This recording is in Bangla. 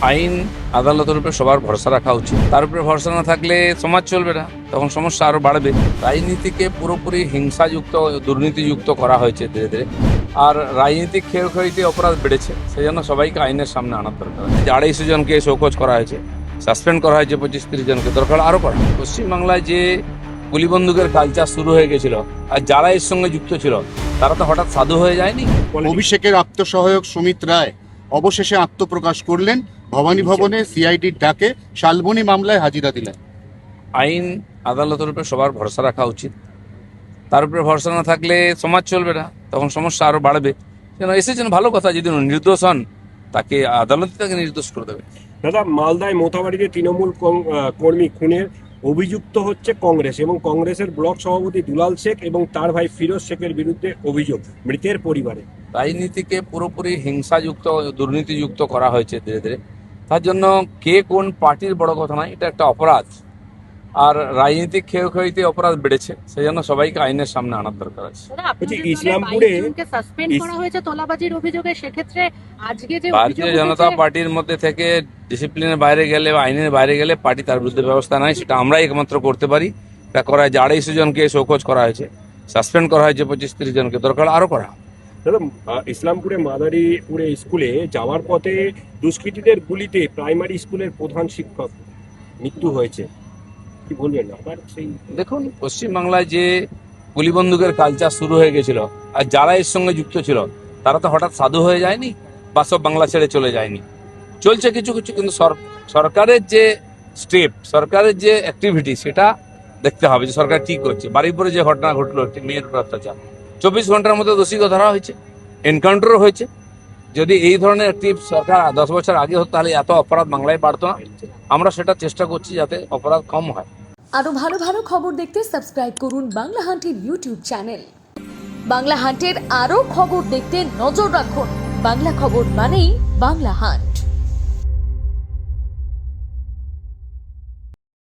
আইন আদালতের উপরে সবার ভরসা রাখা উচিত। তার উপরে ভরসা না থাকলে সমাজ চলবে না, তখন সমস্যা আরো বাড়বে। রাজনীতিকে পুরোপুরি হিংসাযুক্ত, দুর্নীতিযুক্ত করা হয়েছে ধীরে ধীরে। আর রাজনীতিক খেয়ে অপরাধ বেড়েছে, সেই জন্য সবাইকে আইনের সামনে আনার দরকার আছে। 250 জনকে শোকজ করা হয়েছে, সাসপেন্ড করা হয়েছে 25-30 জনকে, দরকার আরো করা। পশ্চিমবাংলায় যে গুলি বন্দুকের কালচার শুরু হয়ে গেছিল, আর যারা এর সঙ্গে যুক্ত ছিল তারা তো হঠাৎ সাধু হয়ে যায়নি। অভিষেকের আত্মসহায়ক সুমিত রায় অবশেষে আত্মপ্রকাশ করলেন। ভবানী ভবনে সিআইডির ডাকে শালবনী মামলায় হাজিরা দিলেন। আইন আদালতের উপরে সবার ভরসা রাখা উচিত। তার উপরে ভরসা না থাকলে সমাজ চলবে না, তখন সমস্যা আরো বাড়বে। কেন এসেছেন ভালো কথা, যদি নির্দোষ হন তাকে আদালত তাকে নির্দোষ করে দেবে। দাদা, মালদায় মোথাবাড়িতে তৃণমূল কর্মী খুনের অভিযুক্ত হচ্ছে কংগ্রেস এবং কংগ্রেসের ব্লক সভাপতি দুলাল শেখ এবং তার ভাই ফিরোজ শেখের বিরুদ্ধে অভিযোগ মৃতের পরিবারে। রাজনীতিকে পুরোপুরি হিংসাযুক্ত, দুর্নীতিযুক্ত করা হয়েছে ধীরে ধীরে। তার জন্য কে কোন পার্টির বড় কথা নয়, এটা একটা অপরাধ। আর রাজনীতিক খেয়ে অপরাধ বেড়েছে, সেই জন্য সবাইকে আইনের সামনে আনার দরকার আছে। ইসলামপুরে সাসপেন্ড করা হয়েছে তোলাবাজির অভিযোগে, সেক্ষেত্রে আজকে যে ভারতীয় জনতা পার্টির মধ্যে থেকে ডিসিপ্লিনের বাইরে গেলে বা আইনের বাইরে গেলে পার্টি তার বিরুদ্ধে ব্যবস্থা নেয়, সেটা আমরাই একমাত্র করতে পারি। এটা করা হয়, 250 জনকে শোকজ করা হয়েছে, সাসপেন্ড করা হয়েছে 25-30 জনকে, দরকার আরো করা। দাদা, ইসলামপুরে মাদারীপুরে স্কুলে যাওয়ার পথে দুষ্কৃতীদের গুলিতে প্রাইমারি স্কুলের প্রধান শিক্ষক মৃত্যু হয়েছে, কি বলবেন? আবার সেই দেখুন, পশ্চিমবাংলায় যে গুলি বন্দুকের কালচার শুরু হয়ে গেছিল, আর যারা এর সঙ্গে যুক্ত ছিল তারা তো হঠাৎ সাধু হয়ে যায়নি বা সব বাংলা ছেড়ে চলে যায়নি। চলছে কিছু কিছু, কিন্তু সরকারের যে স্টেপ, সরকারের যে অ্যাক্টিভিটি, সেটা দেখতে হবে যে সরকার কি করছে। বারুইপুরে যে ঘটনা ঘটলো, একটি মেয়ের উপর অত্যাচার, 24 ঘন্টার মধ্যে দোষীকে ধরা হয়েছে, এনকাউন্টারও হয়েছে। যদি এই ধরনের অ্যাক্টিভ সরকার 10 বছর আগে হতো, তাহলে এত অপরাধ বাংলায় বাড়তো না। আমরা সেটা চেষ্টা করছি যাতে অপরাধ কম হয়। আরো ভালো ভালো খবর দেখতে সাবস্ক্রাইব করুন বাংলা হান্টের ইউটিউব চ্যানেল। বাংলা হান্টের আরো খবর দেখতে নজর রাখুন। বাংলা খবর মানেই বাংলা হান্ট।